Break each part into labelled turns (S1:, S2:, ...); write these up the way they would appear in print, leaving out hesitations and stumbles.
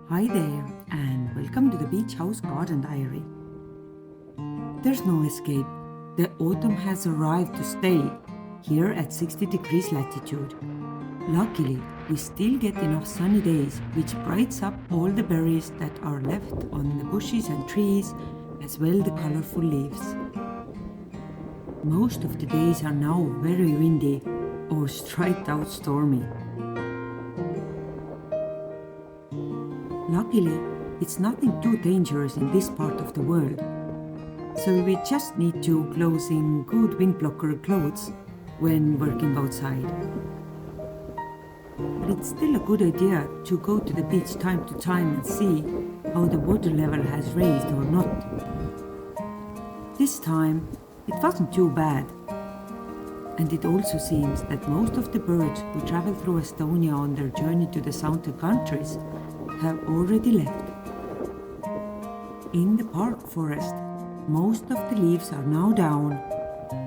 S1: Hi there, and welcome to the Beach House Garden Diary. There's no escape. The autumn has arrived to stay here at 60 degrees latitude. Luckily, we still get enough sunny days, which brights up all the berries that are left on the bushes and trees, as well the colorful leaves. Most of the days are now very windy or straight out stormy. Luckily, it's nothing too dangerous in this part of the world, so we just need to close in good wind blocker clothes when working outside. But it's still a good idea to go to the beach time to time and see how the water level has raised or not. This time, it wasn't too bad. And it also seems that most of the birds who travel through Estonia on their journey to the southern countries have already left. In the park forest, most of the leaves are now down,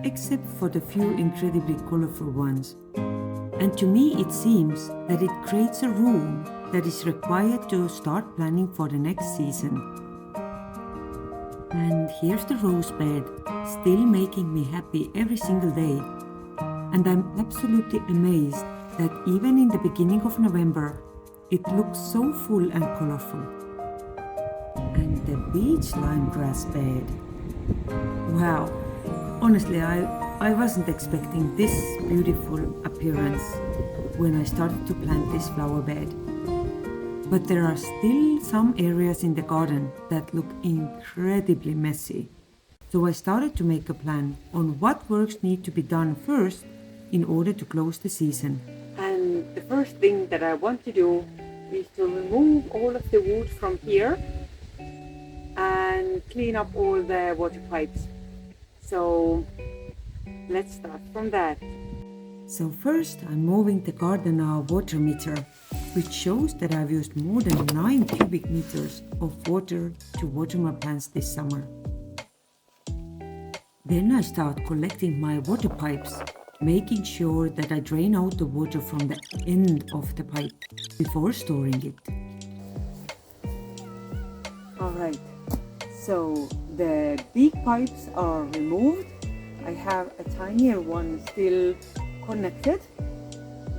S1: except for the few incredibly colorful ones. And to me it seems that it creates a room that is required to start planning for the next season. And here's the rose bed, still making me happy every single day. And I'm absolutely amazed that even in the beginning of November, it looks so full and colorful. And the beach lime grass bed. Wow, honestly, I wasn't expecting this beautiful appearance when I started to plant this flower bed. But there are still some areas in the garden that look incredibly messy. So I started to make a plan on what works need to be done first in order to close the season. And the first thing that I want to do is to remove all of the wood from here and clean up all the water pipes. So let's start from that. So first I'm moving the garden water meter, which shows that I've used more than 9 cubic meters of water to water my plants this summer. Then I start collecting my water pipes, making sure that I drain out the water from the end of the pipe before storing it. Alright, so the big pipes are removed. I have a tinier one still connected,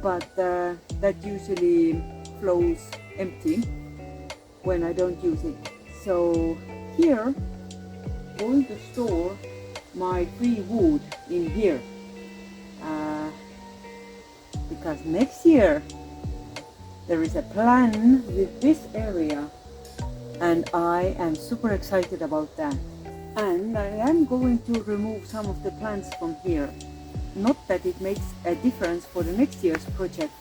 S1: but that usually flows empty when I don't use it. So here, I'm going to store my free wood in here. Because next year there is a plan with this area and I am super excited about that. And I am going to remove some of the plants from here. Not that it makes a difference for the next year's project,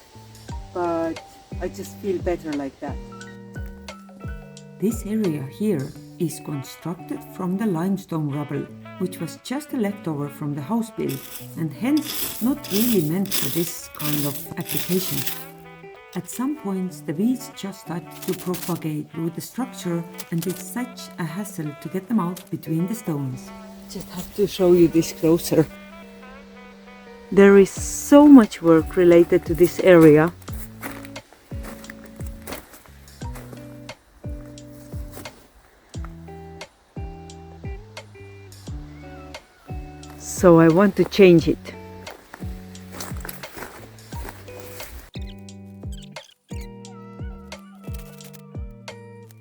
S1: but I just feel better like that. This area here is constructed from the limestone rubble, which was just a leftover from the house build and hence not really meant for this kind of application. At some points the weeds just started to propagate through the structure and it's such a hassle to get them out between the stones. Just have to show you this closer. There is so much work related to this area. So I want to change it.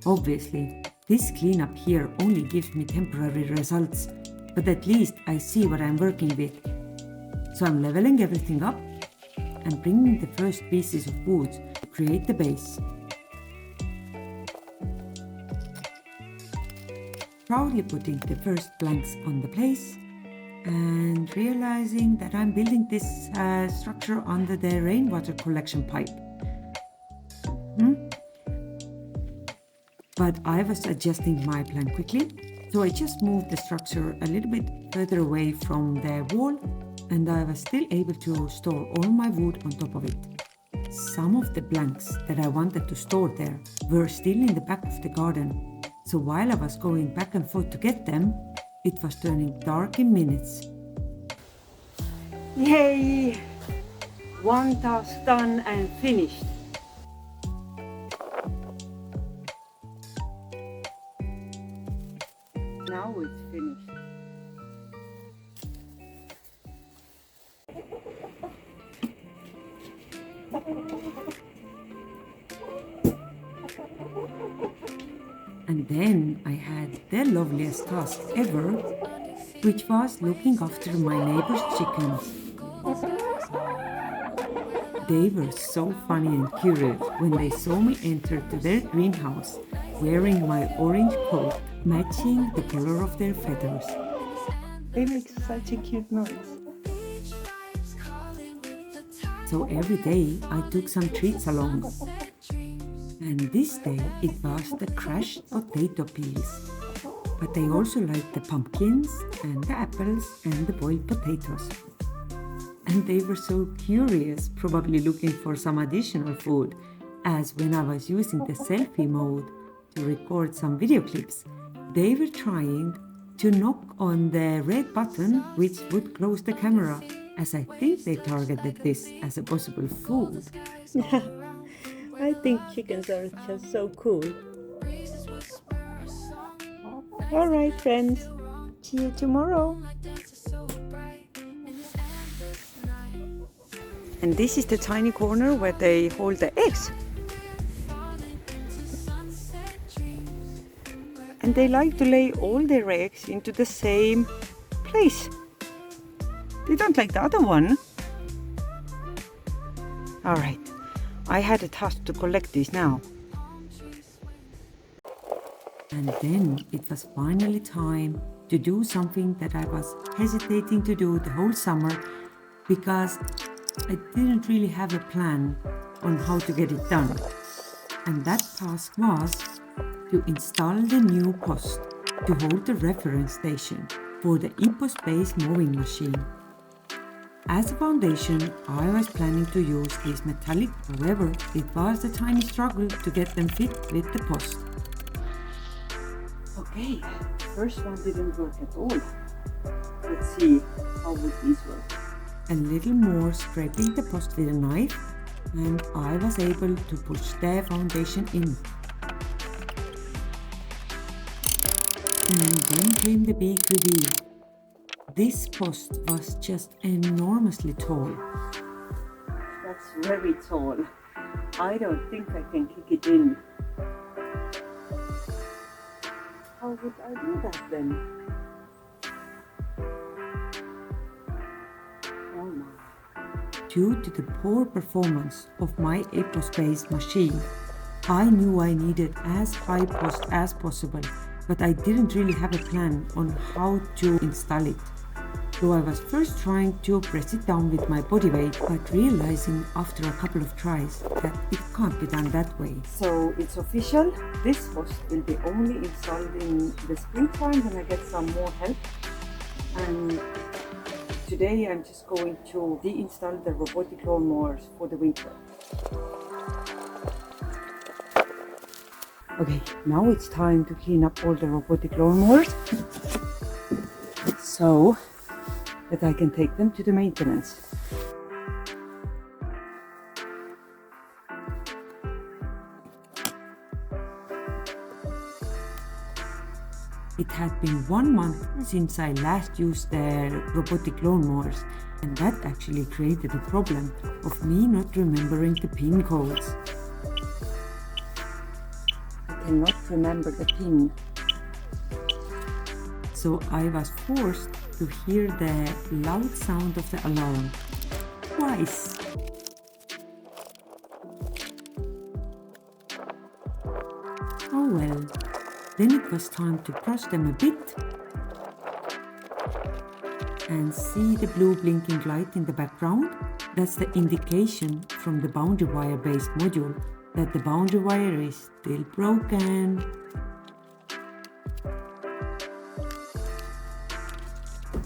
S1: Obviously, this cleanup here only gives me temporary results, but at least I see what I'm working with. So I'm leveling everything up and bringing the first pieces of wood to create the base. Proudly putting the first planks on the place and realizing that I'm building this structure under the rainwater collection pipe. But I was adjusting my plan quickly, so I just moved the structure a little bit further away from the wall and I was still able to store all my wood on top of it. Some of the planks that I wanted to store there were still in the back of the garden, so while I was going back and forth to get them, it was turning dark in minutes. Yay! One task done and finished. now it's finished. And then I had the loveliest task ever, which was looking after my neighbor's chickens. They were so funny and curious when they saw me enter to their greenhouse wearing my orange coat matching the color of their feathers. They make such a cute noise. So every day I took some treats along. And this day it was the crushed potato peas. But they also liked the pumpkins and the apples and the boiled potatoes. And they were so curious, probably looking for some additional food, as when I was using the selfie mode to record some video clips, they were trying to knock on the red button which would close the camera, as I think they targeted this as a possible food. I think chickens are just so cool. Alright friends, see you tomorrow. And this is the tiny corner where they hold the eggs. And they like to lay all their eggs into the same place. They don't like the other one. Alright, I had a task to collect these now. And then it was finally time to do something that I was hesitating to do the whole summer because I didn't really have a plan on how to get it done. And that task was to install the new post to hold the reference station for the EPOS-based mowing machine. As a foundation, I was planning to use these metallic, however, it was a tiny struggle to get them fit with the post. Okay, first one didn't work at all. Let's see, how would these work? A little more scraping the post with a knife, and I was able to push the foundation in. And then came the big reveal. This post was just enormously tall. That's very tall. I don't think I can kick it in. How would I do that then? Oh my. Due to the poor performance of my EPOS-based machine, I knew I needed as high post as possible, but I didn't really have a plan on how to install it. So I was first trying to press it down with my body weight, but realizing after a couple of tries that it can't be done that way. So it's official, this post will be only installed in the springtime when I get some more help. And today I'm just going to deinstall the robotic lawnmowers for the winter. Okay, now it's time to clean up all the robotic lawnmowers so that I can take them to the maintenance. It had been 1 month since I last used the robotic lawnmowers, and that actually created a problem of me not remembering the pin codes. I cannot remember the pin. So I was forced to hear the loud sound of the alarm twice. Oh well, then it was time to brush them a bit and see the blue blinking light in the background. That's the indication from the boundary wire based module that the boundary wire is still broken.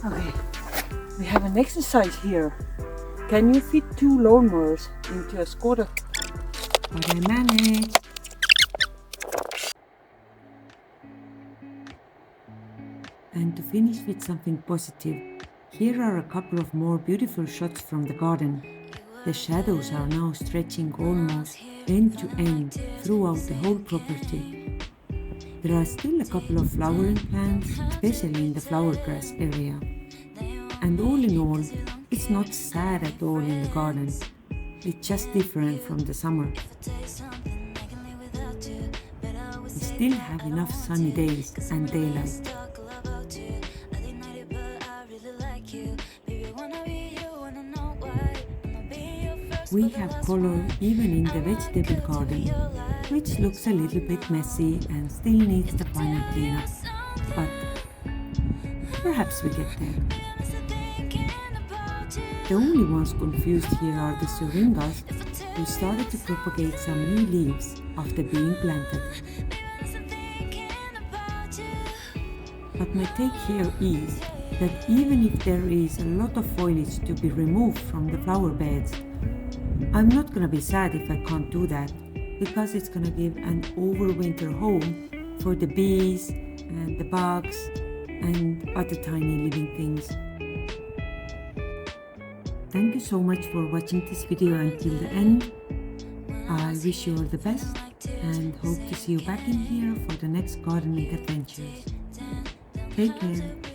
S1: Okay, we have an exercise here. Can you fit 2 lawnmowers into a Skoda? But I managed. And to finish with something positive, here are a couple of more beautiful shots from the garden. The shadows are now stretching almost end to end throughout the whole property. There are still a couple of flowering plants, especially in the flower grass area. And all in all, it's not sad at all in the garden. It's just different from the summer. We still have enough sunny days and daylight. We have color even in the vegetable garden, which looks a little bit messy and still needs the final cleanup, but perhaps we get there. The only ones confused here are the syringas, who started to propagate some new leaves after being planted. But my take here is that even if there is a lot of foliage to be removed from the flower beds, I'm not gonna be sad if I can't do that, because it's gonna give an overwinter home for the bees and the bugs and other tiny living things. Thank you so much for watching this video until the end. I wish you all the best and hope to see you back in here for the next gardening adventures. Take care.